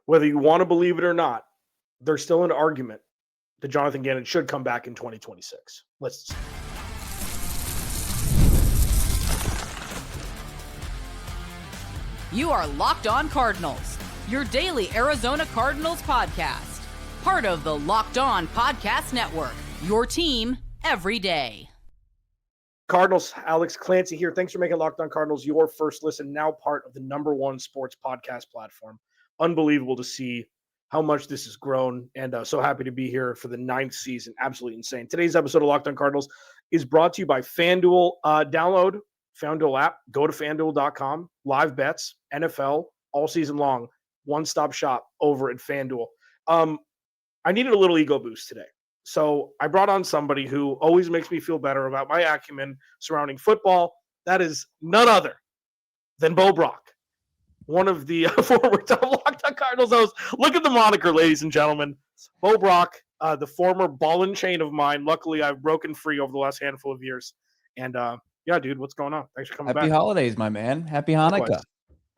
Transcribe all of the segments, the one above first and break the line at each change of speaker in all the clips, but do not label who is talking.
whether you want to believe it or not, there's still an argument that Jonathan Gannon should come back in 2026. Let's see.
You are Locked On Cardinals, your daily Arizona Cardinals podcast. Part of the Locked On Podcast Network, your team every day.
Cardinals, Alex Clancy here. Thanks for making Locked On Cardinals your first listen, now part of the #1 sports podcast platform. Unbelievable to see how much this has grown, and so happy to be here for the 9th season. Absolutely insane. Today's episode of Locked On Cardinals is brought to you by FanDuel. Download FanDuel app, go to FanDuel.com, live bets, NFL, all season long, one-stop shop over at FanDuel. I needed a little ego boost today. So I brought on somebody who always makes me feel better about my acumen surrounding football. That is none other than Bo Brack, one of the former Locked On Cardinals hosts. Look at the moniker, ladies and gentlemen. Bo Brack, the former ball and chain of mine. Luckily, I've broken free over the last handful of years. And yeah, dude, what's going on? Thanks for coming back.
Happy holidays, my man. Happy Hanukkah.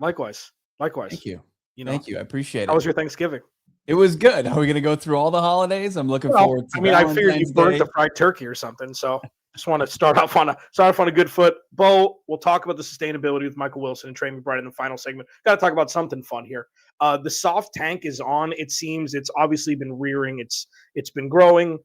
Likewise.
Thank you. Thank you. I appreciate it.
How was your Thanksgiving?
It was good. Are we going to go through all the holidays? I'm looking forward to
I figured you burnt the fried turkey or something. So just want to start off on a good foot. Bo, we'll talk about the sustainability with Michael Wilson and Trey McBride in the final segment. Got to talk about something fun here. The soft tank is on. It seems it's obviously been rearing. It's been growing.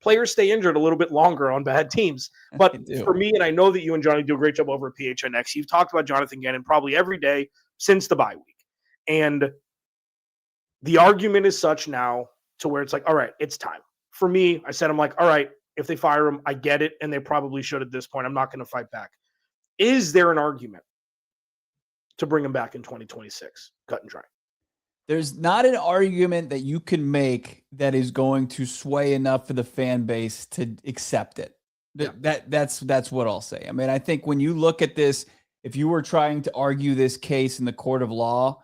Players stay injured a little bit longer on bad teams. But for me, and I know that you and Johnny do a great job over at PHNX, you've talked about Jonathan Gannon probably every day since the bye week. And the argument is such now to where it's like, all right, it's time. For me, I said, I'm like, all right, if they fire him, I get it, and they probably should at this point. I'm not going to fight back. Is there an argument to bring him back in 2026? Cut and dry.
There's not an argument that you can make that is going to sway enough for the fan base to accept it. Yeah. That's what I'll say. I mean, I think when you look at this, if you were trying to argue this case in the court of law,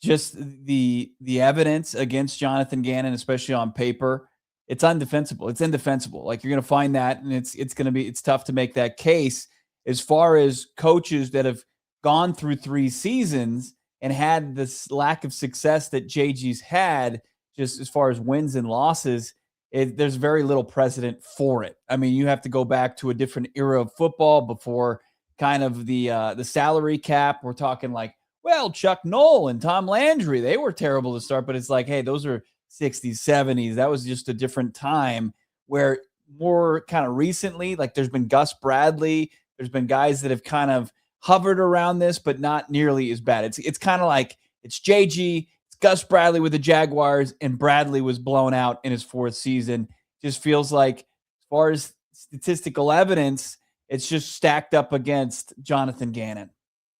just the evidence against Jonathan Gannon, especially on paper, it's undefensible. It's indefensible. Like, you're going to find that, and it's tough to make that case. As far as coaches that have gone through 3 seasons and had this lack of success that JG's had, just as far as wins and losses, there's very little precedent for it. I mean, you have to go back to a different era of football before kind of the salary cap. We're talking like, well, Chuck Noll and Tom Landry, they were terrible to start, but it's like, hey, those are 60s, 70s. That was just a different time. Where more kind of recently, like, there's been Gus Bradley, there's been guys that have kind of hovered around this, but not nearly as bad. It's kind of like it's JG, it's Gus Bradley with the Jaguars, and Bradley was blown out in his 4th season. Just feels like, as far as statistical evidence, it's just stacked up against Jonathan Gannon.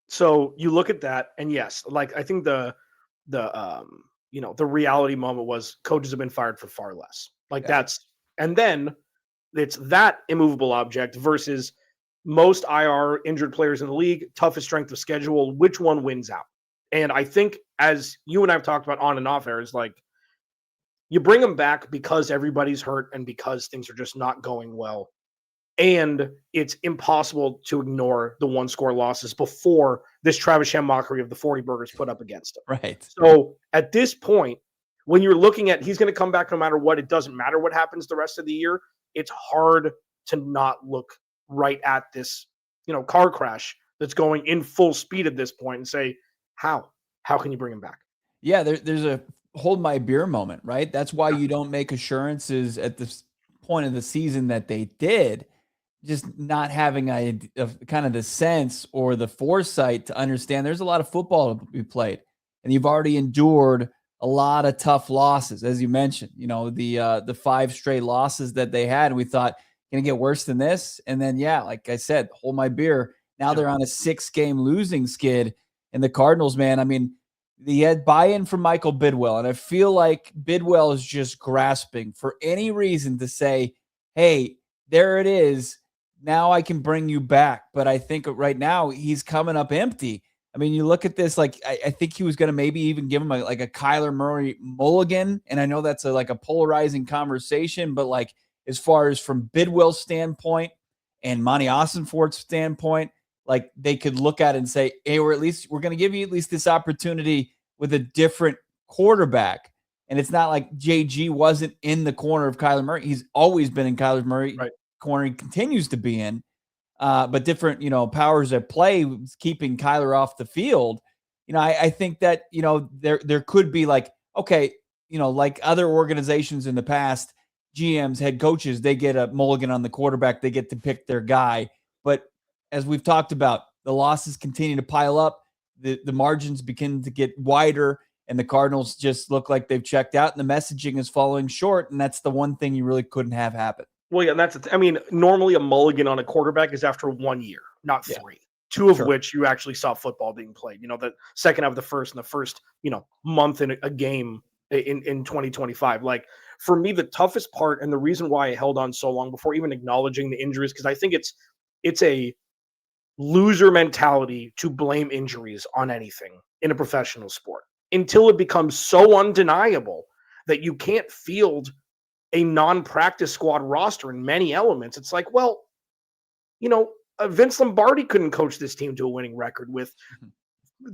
So you look at that, and yes, like, I think the reality moment was coaches have been fired for far less. And then it's that immovable object versus most IR injured players in the league, toughest strength of schedule. Which one wins out? And I think, as you and I have talked about on and off air, is like, you bring them back because everybody's hurt and because things are just not going well. And it's impossible to ignore the 1-score losses before this Travis Ham mockery of the 40 burgers put up against him.
Right.
So at this point, when you're looking at he's going to come back no matter what, it doesn't matter what happens the rest of the year, it's hard to not look right at this, car crash that's going in full speed at this point and say, how can you bring him back?
Yeah, there's a hold my beer moment, right? That's why you don't make assurances at this point of the season that they did. Just not having a kind of the sense or the foresight to understand there's a lot of football to be played, and you've already endured a lot of tough losses, as you mentioned. The 5 straight losses that they had, and we thought, going to get worse than this. And then, yeah, like I said, hold my beer. Now they're on a 6-game losing skid, and the Cardinals, man, I mean, they had buy-in from Michael Bidwell, and I feel like Bidwell is just grasping for any reason to say, hey, there it is. Now I can bring you back. But I think right now he's coming up empty. I mean, you look at this, like, I think he was going to maybe even give him a Kyler Murray mulligan. And I know that's a polarizing conversation, but like, as far as from Bidwell's standpoint and Monty Ossenfort's standpoint, like, they could look at it and say, hey, we're going to give you at least this opportunity with a different quarterback. And it's not like JG wasn't in the corner of Kyler Murray. He's always been in Kyler Murray corner. He continues to be in, but different, powers at play keeping Kyler off the field. I think that, there could be like, okay, like other organizations in the past, GMs, head coaches, they get a mulligan on the quarterback. They get to pick their guy. But as we've talked about, the losses continue to pile up. The margins begin to get wider, and the Cardinals just look like they've checked out, and the messaging is falling short. And that's the one thing you really couldn't have happen.
Well, yeah, normally a mulligan on a quarterback is after 1 year, not 3. 2 of which you actually saw football being played. The second half of the first and the first, month in a game in 2025. Like, for me, the toughest part and the reason why I held on so long before even acknowledging the injuries, because I think it's a loser mentality to blame injuries on anything in a professional sport until it becomes so undeniable that you can't field a non-practice squad roster in many elements. It's like, well, Vince Lombardi couldn't coach this team to a winning record with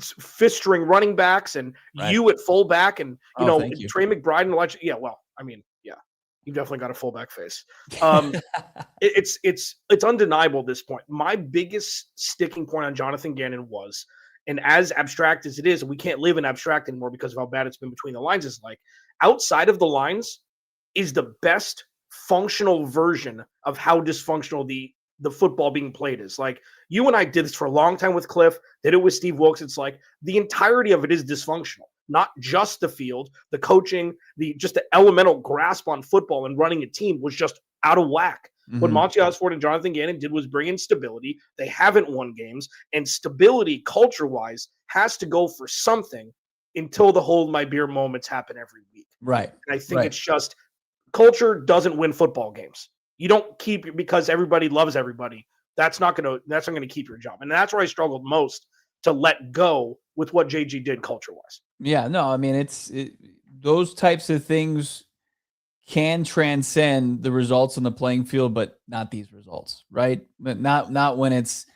fifth string running backs and you at fullback and Trey McBride and election. Yeah, well, you've definitely got a fullback face. It's undeniable at this point. My biggest sticking point on Jonathan Gannon was, and as abstract as it is, we can't live in abstract anymore because of how bad it's been between the lines, is like outside of the lines is the best functional version of how dysfunctional the football being played is. Like, you and I did this for a long time with Cliff, did it with Steve Wilkes. It's like the entirety of it is dysfunctional, not just the field, the coaching, just the elemental grasp on football and running a team was just out of whack. Mm-hmm. What Monty Osford and Jonathan Gannon did was bring in stability. They haven't won games, and stability culture-wise has to go for something until the hold my beer moments happen every week.
Right.
And I think it's just culture doesn't win football games. You don't keep because everybody loves everybody. That's not going to keep your job. And that's where I struggled most to let go with what JG did culture-wise.
Yeah, no, those types of things can transcend the results on the playing field, but not these results, right? But not when it's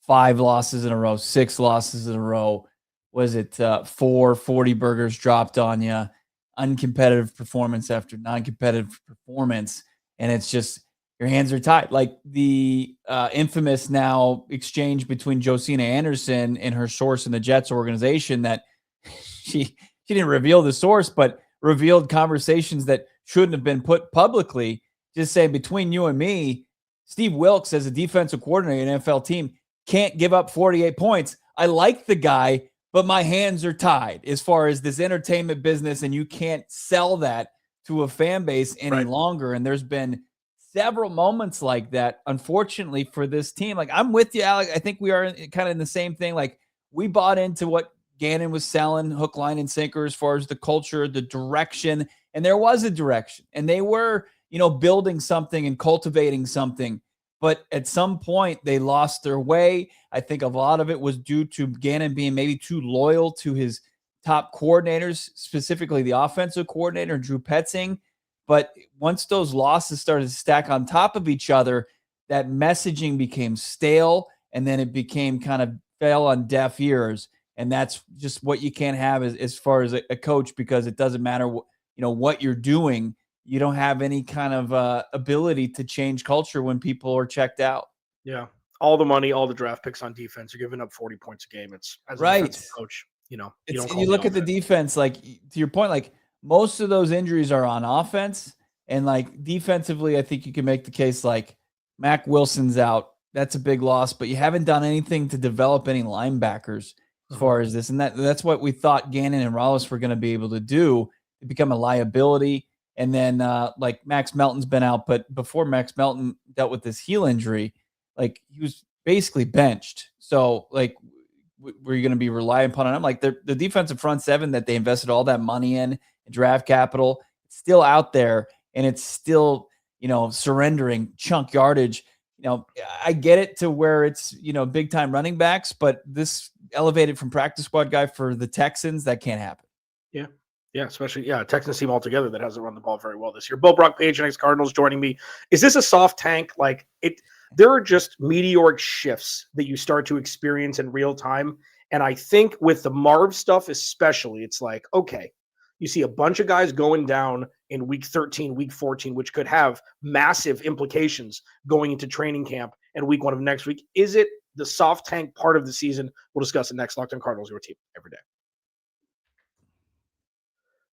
5 losses in a row, 6 losses in a row. Was it 4 40 burgers dropped on you? Uncompetitive performance after non-competitive performance. And it's just your hands are tied. Like the infamous now exchange between Josina Anderson and her source in the Jets organization that she didn't reveal the source, but revealed conversations that shouldn't have been put publicly. Just saying, between you and me, Steve Wilkes as a defensive coordinator in an NFL team can't give up 48 points. I like the guy, but my hands are tied as far as this entertainment business, and you can't sell that to a fan base any longer. And there's been several moments like that, unfortunately, for this team. Like, I'm with you, Alec. I think we are kind of in the same thing. Like, we bought into what Gannon was selling, hook, line, and sinker, as far as the culture, the direction. And there was a direction. And they were, building something and cultivating something. But at some point, they lost their way. I think a lot of it was due to Gannon being maybe too loyal to his top coordinators, specifically the offensive coordinator, Drew Petzing. But once those losses started to stack on top of each other, that messaging became stale, and then it became kind of fell on deaf ears. And that's just what you can't have as far as a coach, because it doesn't matter what you're doing. You don't have any kind of ability to change culture when people are checked out.
Yeah. All the money, all the draft picks on defense, you're giving up 40 points a game. It's as a defensive coach, you
look at the defense, like to your point, like most of those injuries are on offense, and like defensively, I think you can make the case like Mac Wilson's out. That's a big loss, but you haven't done anything to develop any linebackers as far as this. And that's what we thought Gannon and Rollis were going to be able to do, to become a liability. And then like Max Melton's been out, but before Max Melton dealt with this heel injury, like he was basically benched. So like, were you going to be reliant upon him? Like the defensive front seven that they invested all that money in draft capital, it's still out there, and it's still, surrendering chunk yardage. I get it to where it's, big time running backs, but this elevated from practice squad guy for the Texans, that can't happen.
Yeah. Yeah, especially, Texans team altogether that hasn't run the ball very well this year. Bo Brack, PHNX Cardinals, joining me. Is this a soft tank? Like, there are just meteoric shifts that you start to experience in real time, And I think with the Marv stuff especially, it's like, okay, you see a bunch of guys going down in week 13, week 14, which could have massive implications going into training camp and week 1 of next week. Is it the soft tank part of the season? We'll discuss it next. Locked On Cardinals, your team every day.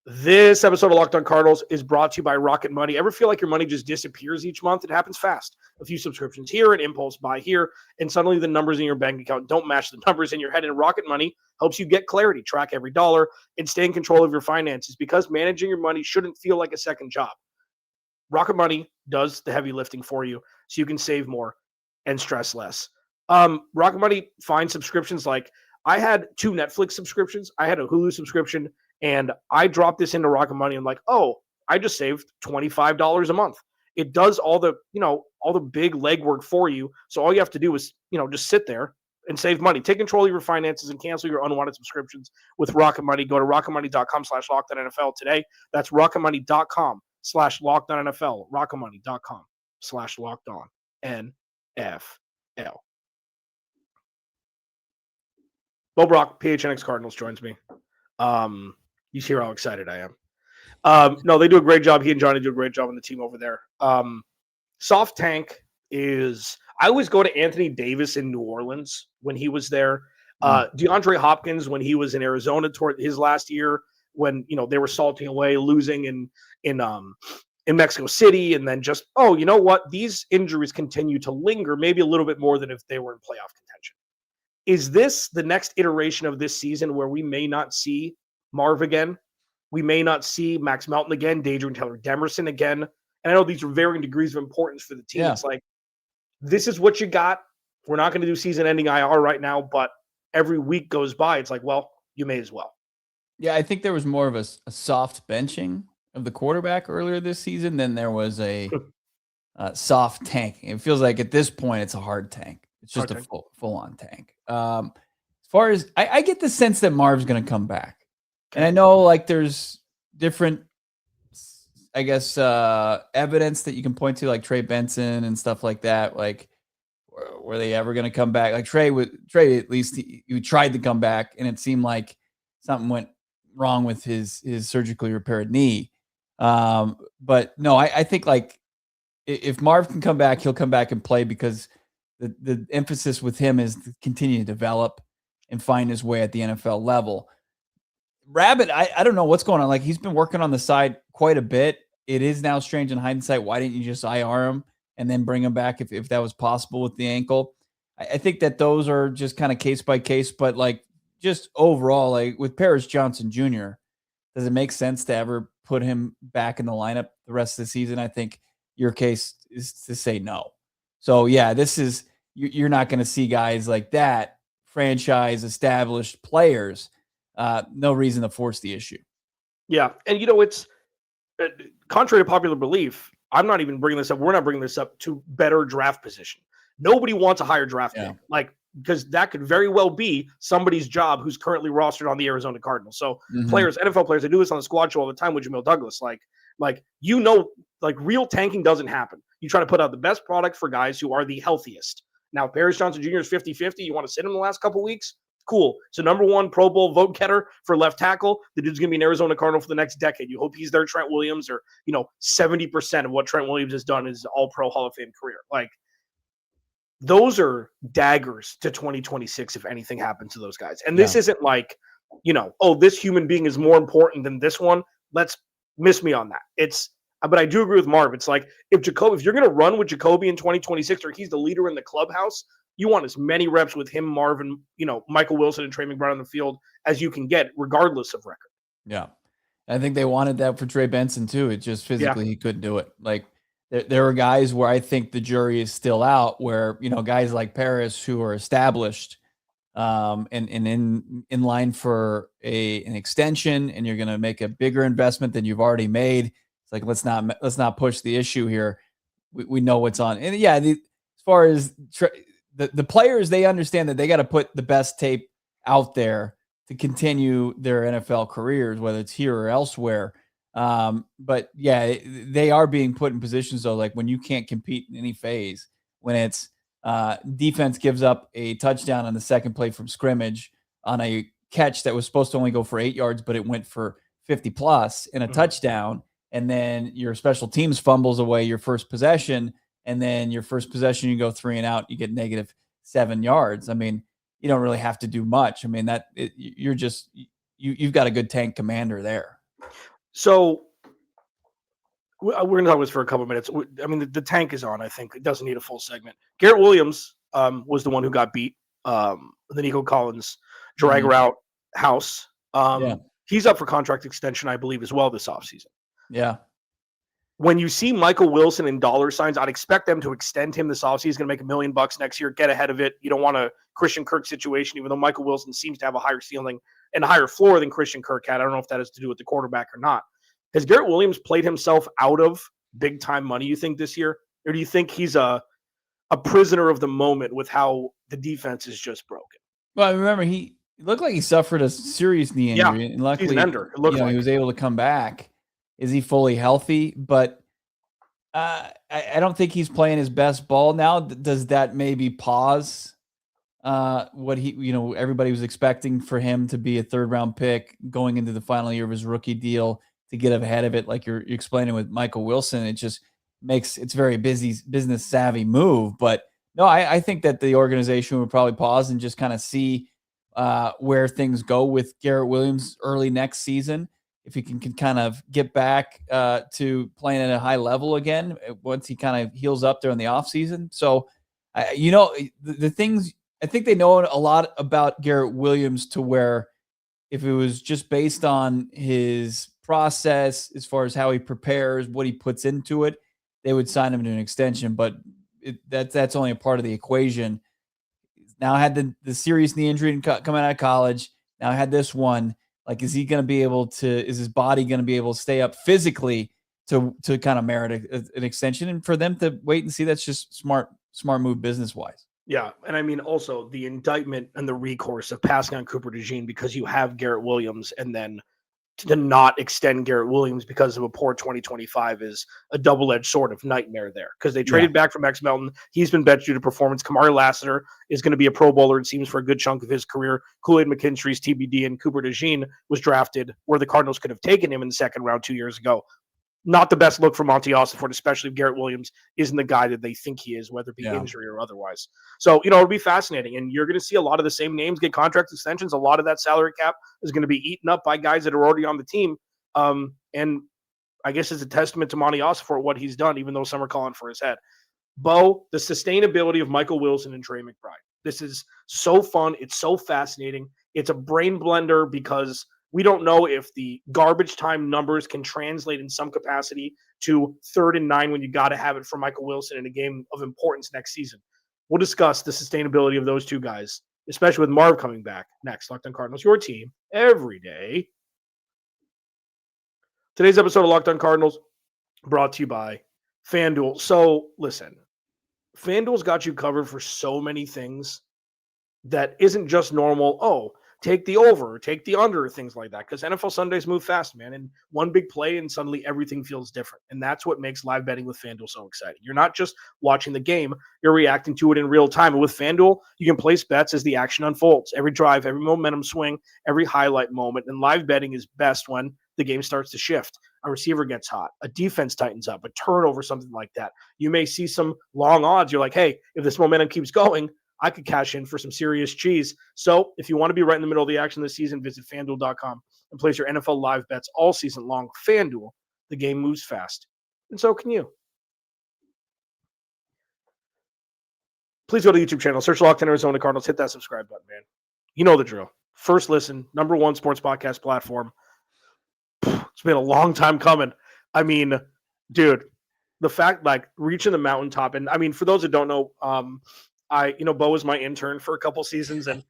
This episode of Locked On Cardinals is brought to you by Rocket Money. Ever feel like your money just disappears each month? It happens fast. A few subscriptions here, an impulse buy here, and suddenly the numbers in your bank account don't match the numbers in your head. And Rocket Money helps you get clarity, track every dollar, and stay in control of your finances, because managing your money shouldn't feel like a second job. Rocket Money does the heavy lifting for you so you can save more and stress less. Rocket Money finds subscriptions like I had 2 Netflix subscriptions. I had a Hulu subscription. And I dropped this into Rocket Money and like, oh, I just saved $25 a month. It does all the big legwork for you. So all you have to do is, just sit there and save money. Take control of your finances and cancel your unwanted subscriptions with Rocket Money. Go to rocketmoney.com/LockedOnNFL today. That's rocketmoney.com/LockedOnNFL. rocketmoney.com/LockedOnNFL. Bo Brack, PHNX Cardinals, joins me. You hear how excited I am. No, they do a great job. He and Johnny do a great job on the team over there. Soft tank is, I always go to Anthony Davis in New Orleans when he was there. DeAndre Hopkins when he was in Arizona toward his last year, when they were salting away, losing in Mexico City, and then just, oh, you know what? These injuries continue to linger, maybe a little bit more than if they were in playoff contention. Is this the next iteration of this season where we may not see Marv again? We may not see Max Melton again, Daedrian Taylor-Demerson again. And I know these are varying degrees of importance for the team. Yeah. It's like, this is what you got. We're not going to do season-ending IR right now, but every week goes by, it's like, well, you may as well.
Yeah, I think there was more of a soft benching of the quarterback earlier this season than there was a soft tank. It feels like at this point it's a hard tank. It's just a full-on tank. As far as I get the sense that Marv's going to come back. And I know like there's different, I guess, evidence that you can point to, like Trey Benson and stuff like that. Like, were they ever going to come back? Like Trey, at least he tried to come back, and it seemed like something went wrong with his surgically repaired knee. But no, I think like if Marv can come back, he'll come back and play, because the emphasis with him is to continue to develop and find his way at the NFL level. Rabbit, I don't know what's going on. Like, he's been working on the side quite a bit. It is now strange in hindsight. Why didn't you just IR him and then bring him back if that was possible with the ankle? I think that those are just kind of case by case, but like just overall, like with Paris Johnson Jr., does it make sense to ever put him back in the lineup the rest of the season? I think your case is to say no. So yeah, this is, you're not going to see guys like that, franchise established players. No reason to force the issue.
Yeah. And, it's contrary to popular belief. I'm not even bringing this up. We're not bringing this up to better draft position. Nobody wants a higher draft pick, because that could very well be somebody's job who's currently rostered on the Arizona Cardinals. So players, NFL players, they do this on the squad show all the time with Jamil Douglas. Real tanking doesn't happen. You try to put out the best product for guys who are the healthiest. Now, Paris Johnson Jr. is 50-50. You want to sit him the last couple of weeks? Cool. So number 1 Pro Bowl vote getter for left tackle. The dude's going to be an Arizona Cardinal for the next decade. You hope he's their Trent Williams, or, 70% of what Trent Williams has done is all-pro Hall of Fame career. Like, those are daggers to 2026 if anything happens to those guys. And this isn't like, this human being is more important than this one. Let's miss me on that. But I do agree with Marv. It's like, if you're going to run with Jacoby in 2026, or he's the leader in the clubhouse, you want as many reps with him, Marvin, Michael Wilson and Trey McBride on the field as you can get, regardless of record.
Yeah. I think they wanted that for Trey Benson too. It just physically, he couldn't do it. Like, there are guys where I think the jury is still out, where, guys like Paris who are established and in line for an extension, and you're going to make a bigger investment than you've already made. It's like, let's not push the issue here. We know what's on. And yeah, as far as the players, they understand that they got to put the best tape out there to continue their NFL careers, whether it's here or elsewhere. But yeah, they are being put in positions though, like when you can't compete in any phase, when it's defense gives up a touchdown on the second play from scrimmage, on a catch that was supposed to only go for 8 yards, but it went for 50 plus in a touchdown. And then your special teams fumbles away your first possession. And then your first possession, you go 3 and out, you get -7 yards. I mean, you don't really have to do much. I mean, you've got a good tank commander there.
So we're going to talk about this for a couple of minutes. I mean, the tank is on. I think it doesn't need a full segment. Garrett Williams was the one who got beat. The Nico Collins drag route house. He's up for contract extension, I believe, as well this offseason.
Yeah.
When you see Michael Wilson in dollar signs, I'd expect them to extend him this offseason. He's going to make $1 million next year, get ahead of it. You don't want a Christian Kirk situation, even though Michael Wilson seems to have a higher ceiling and a higher floor than Christian Kirk had. I don't know if that has to do with the quarterback or not. Has Garrett Williams played himself out of big-time money, you think, this year? Or do you think he's a prisoner of the moment with how the defense is just broken?
Well, I remember he looked like he suffered a serious knee injury. And luckily,
he's an ender. It looked like
he was able to come back. Is he fully healthy? But I don't think he's playing his best ball now. Does that maybe pause what everybody was expecting for him to be a 3rd-round pick going into the final year of his rookie deal to get ahead of it, like you're explaining with Michael Wilson? It just it's very business savvy move. But no, I think that the organization would probably pause and just kind of see where things go with Garrett Williams early next season. If he can kind of get back to playing at a high level again once he kind of heals up there in the offseason. So, the things, I think they know a lot about Garrett Williams to where if it was just based on his process as far as how he prepares, what he puts into it, they would sign him to an extension. But that's only a part of the equation. Now had the serious knee injury coming out of college. Now had this one. Like, is he going to be able to? Is his body going to be able to stay up physically to kind of merit an extension? And for them to wait and see, that's just smart move business wise.
Yeah, and I mean also the indictment and the recourse of passing on Cooper DeJean because you have Garrett Williams, and then to not extend Garrett Williams because of a poor 2025 is a double-edged sword of nightmare there because they traded back from X Melton. He's been benched due to performance. Kamari Lassiter is going to be a Pro Bowler, it seems, for a good chunk of his career. Kool-Aid McKinstry's TBD, and Cooper DeJean was drafted where the Cardinals could have taken him in the 2nd round 2 years ago. Not the best look for Monty Ossenfort, especially if Garrett Williams isn't the guy that they think he is, whether it be injury or otherwise. So, it'll be fascinating. And you're going to see a lot of the same names get contract extensions. A lot of that salary cap is going to be eaten up by guys that are already on the team. And I guess it's a testament to Monty Ossenfort what he's done, even though some are calling for his head. Bo, the sustainability of Michael Wilson and Trey McBride. This is so fun. It's so fascinating. It's a brain blender because we don't know if the garbage time numbers can translate in some capacity to 3rd and 9 when you got to have it for Michael Wilson in a game of importance next season. We'll discuss the sustainability of those two guys, especially with Marv coming back next. Locked On Cardinals, your team every day. Today's episode of Locked On Cardinals brought to you by FanDuel. So listen, FanDuel's got you covered for so many things that isn't just normal, take the over, take the under, things like that. Because NFL Sundays move fast, man. And one big play and suddenly everything feels different. And that's what makes live betting with FanDuel so exciting. You're not just watching the game, you're reacting to it in real time. And with FanDuel, you can place bets as the action unfolds. Every drive, every momentum swing, every highlight moment. And live betting is best when the game starts to shift. A receiver gets hot, a defense tightens up, a turnover, something like that. You may see some long odds. You're like, hey, if this momentum keeps going, I could cash in for some serious cheese. So if you want to be right in the middle of the action this season, visit FanDuel.com and place your NFL live bets all season long. FanDuel, the game moves fast, and so can you. Please go to the YouTube channel, search Locked On Arizona Cardinals, hit that subscribe button, man. You know the drill. First listen, #1 sports podcast platform. It's been a long time coming. I mean, dude, the fact, like, reaching the mountaintop, and I mean, for those that don't know, Bo was my intern for a couple seasons, and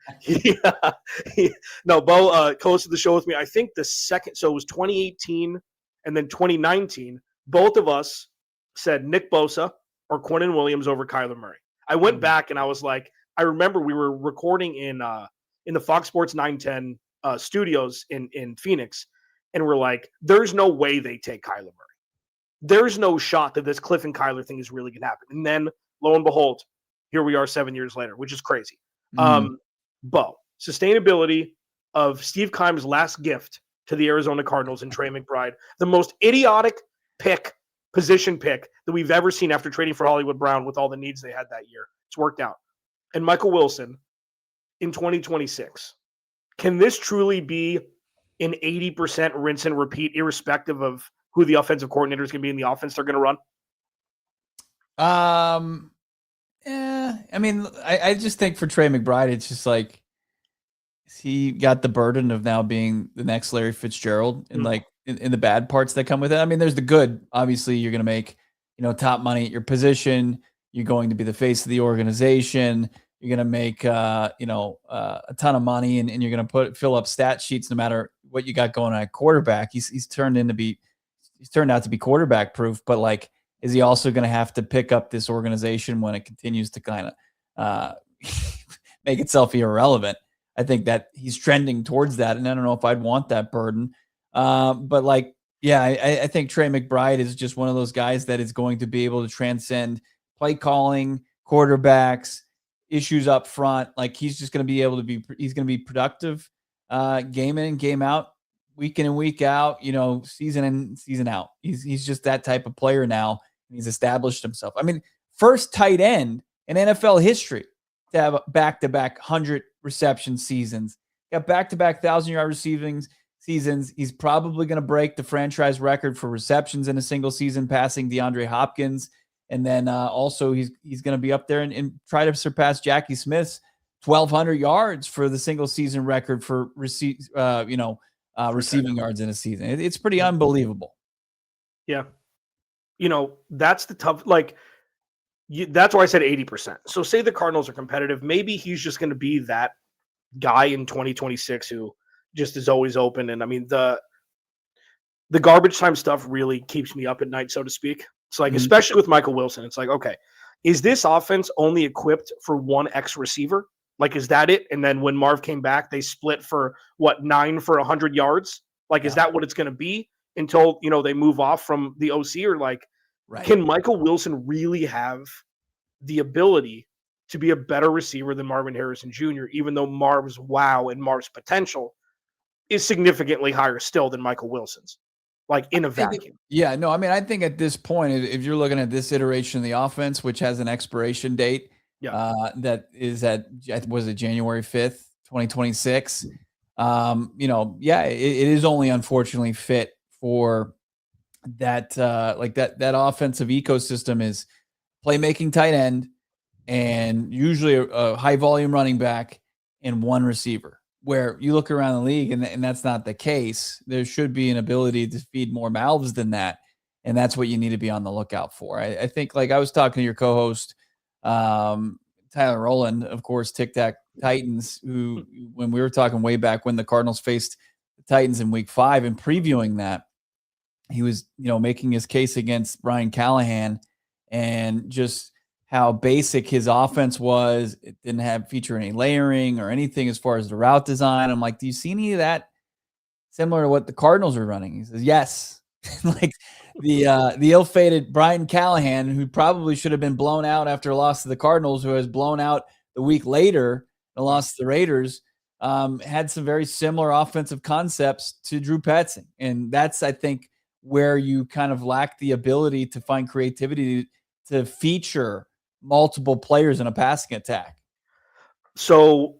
Bo co-hosted the show with me. I think the second, so it was 2018 and then 2019. Both of us said Nick Bosa or Quinnen Williams over Kyler Murray. I went back and I was like, I remember we were recording in the Fox Sports 910 studios in Phoenix, and we're like, there's no way they take Kyler Murray. There's no shot that this Cliff and Kyler thing is really going to happen. And then, lo and behold, here we are 7 years later, which is crazy. Bo, sustainability of Steve Keim's last gift to the Arizona Cardinals and Trey McBride, the most idiotic position pick that we've ever seen after trading for Hollywood Brown with all the needs they had that year. It's worked out. And Michael Wilson in 2026. Can this truly be an 80% rinse and repeat, irrespective of who the offensive coordinator is going to be in the offense they're going to run?
Yeah, I mean, I just think for Trey McBride, it's just like he got the burden of now being the next Larry Fitzgerald and like in the bad parts that come with it. I mean, there's the good. Obviously, you're going to make, top money at your position. You're going to be the face of the organization. You're going to make, a ton of money and you're going to fill up stat sheets no matter what you got going on at quarterback. He's turned out to be quarterback proof, but like, is he also going to have to pick up this organization when it continues to kind of make itself irrelevant? I think that he's trending towards that, and I don't know if I'd want that burden. But like, yeah, I think Trey McBride is just one of those guys that is going to be able to transcend play calling, quarterbacks, issues up front. Like he's just going to be able to he's going to be productive game in and game out, week in and week out, season in, season out. He's just that type of player now. He's established himself. I mean, first tight end in NFL history to have back-to-back 100 reception seasons. Got back-to-back 1,000-yard receiving seasons. He's probably going to break the franchise record for receptions in a single season, passing DeAndre Hopkins. And then also he's going to be up there and try to surpass Jackie Smith's 1,200 yards for the single season record for receiving yards in a season. It's pretty unbelievable.
Yeah. That's the tough, that's why I said 80%. So say the Cardinals are competitive. Maybe he's just going to be that guy in 2026 who just is always open. And I mean, the garbage time stuff really keeps me up at night, so to speak. It's like, especially with Michael Wilson, it's like, okay, is this offense only equipped for one X receiver? Like, is that it? And then when Marv came back, they split for 9 for 100 yards? Like, is that what it's going to be until, they move off from the OC? Or like, right. Can Michael Wilson really have the ability to be a better receiver than Marvin Harrison Jr., even though Marv's wow and Marv's potential is significantly higher still than Michael Wilson's, like in a vacuum?
I think at this point, if you're looking at this iteration of the offense, which has an expiration date, that is was it January 5th, 2026? It is only unfortunately fit for that that offensive ecosystem is playmaking tight end and usually a high volume running back and one receiver. Where you look around the league and that's not the case. There should be an ability to feed more mouths than that, and that's what you need to be on the lookout for. I think, like I was talking to your co-host Tyler Rowland, of course, Tic Tac Titans, who when we were talking way back when the Cardinals faced the Titans in Week 5 and previewing that, he was, making his case against Brian Callahan and just how basic his offense was. It didn't feature any layering or anything as far as the route design. I'm like, do you see any of that similar to what the Cardinals are running? He says, yes. Like the ill-fated Brian Callahan, who probably should have been blown out after a loss to the Cardinals, who was blown out the week later, the loss to the Raiders, had some very similar offensive concepts to Drew Petzing. And that's, I think, where you kind of lack the ability to find creativity to feature multiple players in a passing attack.
So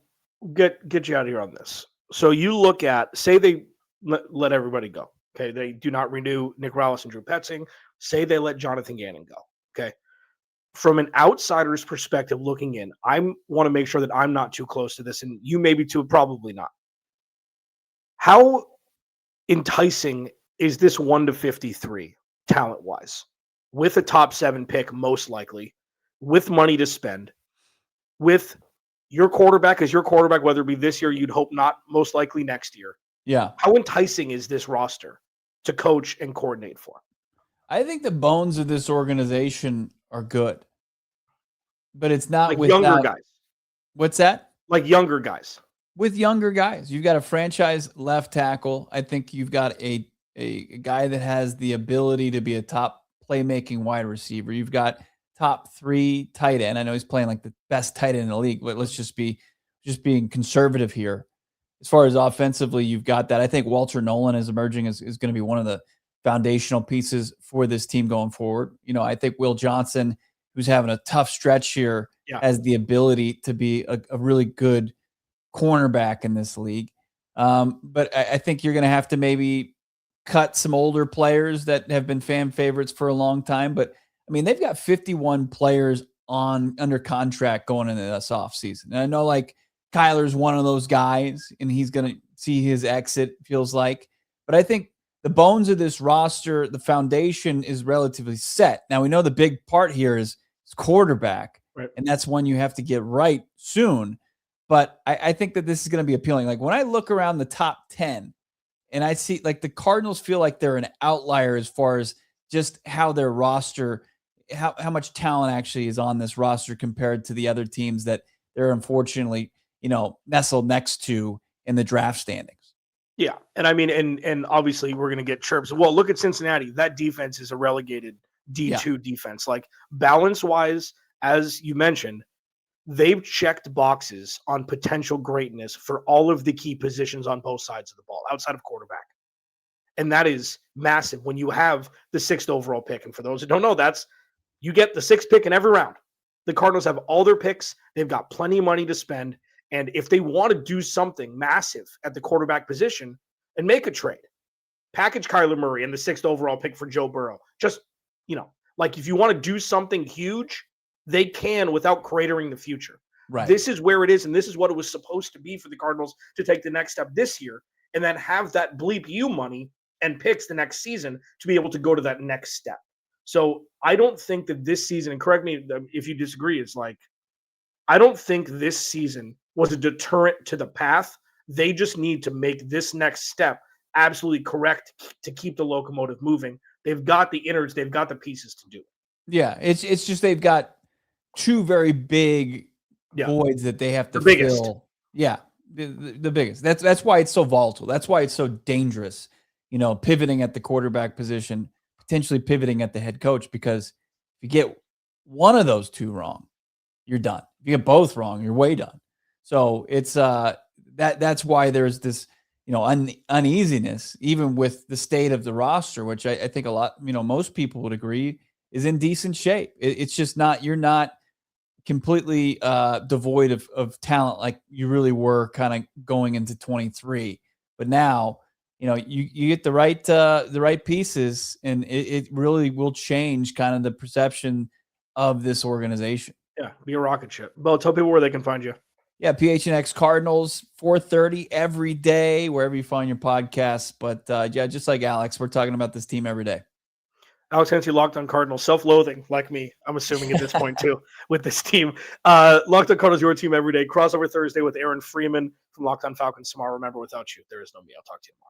get you out of here on this. So you look at, say they let everybody go. Okay. They do not renew Nick Rallis and Drew Petzing. Say they let Jonathan Gannon go. Okay. From an outsider's perspective looking in, I want to make sure that I'm not too close to this, and you maybe too, probably not. How enticing is this 1-53 talent-wise, with a top 7 pick, most likely, with money to spend, with your quarterback as your quarterback, whether it be this year, you'd hope not, most likely next year?
Yeah.
How enticing is this roster to coach and coordinate for?
I think the bones of this organization are good, but it's not
like
without
younger guys.
What's that?
Like younger guys.
With younger guys. You've got a franchise left tackle. I think you've got a guy that has the ability to be a top playmaking wide receiver. You've got top 3 tight end. I know he's playing like the best tight end in the league, but let's just be just being conservative here. As far as offensively, you've got that. I think Walter Nolan is emerging is going to be one of the foundational pieces for this team going forward. I think Will Johnson, who's having a tough stretch here, has the ability to be a really good cornerback in this league. But I think you're going to have to maybe cut some older players that have been fan favorites for a long time. But I mean, they've got 51 players under contract going into this offseason. And I know like Kyler's one of those guys and he's going to see his exit, feels like. But I think the bones of this roster, the foundation is relatively set. Now we know the big part here is quarterback, right? And that's one you have to get right soon. But I think that this is going to be appealing. Like when I look around the top 10 and I see like the Cardinals feel like they're an outlier as far as just how their roster, how much talent actually is on this roster compared to the other teams that they're unfortunately, nestled next to in the draft standings.
Yeah. And I mean, and obviously we're going to get chirps. Well, look at Cincinnati. That defense is a relegated D2 defense. Like balance wise, as you mentioned, they've checked boxes on potential greatness for all of the key positions on both sides of the ball outside of quarterback. And that is massive when you have the 6th overall pick. And for those who don't know, you get the 6th pick in every round. The Cardinals have all their picks. They've got plenty of money to spend. And if they want to do something massive at the quarterback position and make a trade, package Kyler Murray and the 6th overall pick for Joe Burrow. Just, like if you want to do something huge, they can without cratering the future. Right. This is where it is, and this is what it was supposed to be for the Cardinals to take the next step this year and then have that bleep you money and picks the next season to be able to go to that next step. So I don't think that this season, and correct me if you disagree, it's like, I don't think this season was a deterrent to the path. They just need to make this next step absolutely correct to keep the locomotive moving. They've got the innards, they've got the pieces to do it.
Yeah, it's just they've got two very big voids that they have to fill. Yeah, the biggest. That's why it's so volatile. That's why it's so dangerous. Pivoting at the quarterback position, potentially pivoting at the head coach, because if you get one of those two wrong, you're done. If you get both wrong, you're way done. So it's that's why there's this uneasiness, even with the state of the roster, which I think a lot, most people would agree is in decent shape. It's just not, you're not completely devoid of talent like you really were kind of going into 23. But now, you get the right pieces, and it really will change kind of the perception of this organization.
Yeah, be a rocket ship. Bo, tell people where they can find you.
Yeah, PHNX Cardinals, 4:30 every day, wherever you find your podcasts. But just like Alex, we're talking about this team every day.
Alex Clancy, Locked On Cardinals, self-loathing like me, I'm assuming at this point too, with this team. Locked On Cardinals, your team every day. Crossover Thursday with Aaron Freeman from Locked On Falcons tomorrow. Remember, without you, there is no me. I'll talk to you tomorrow.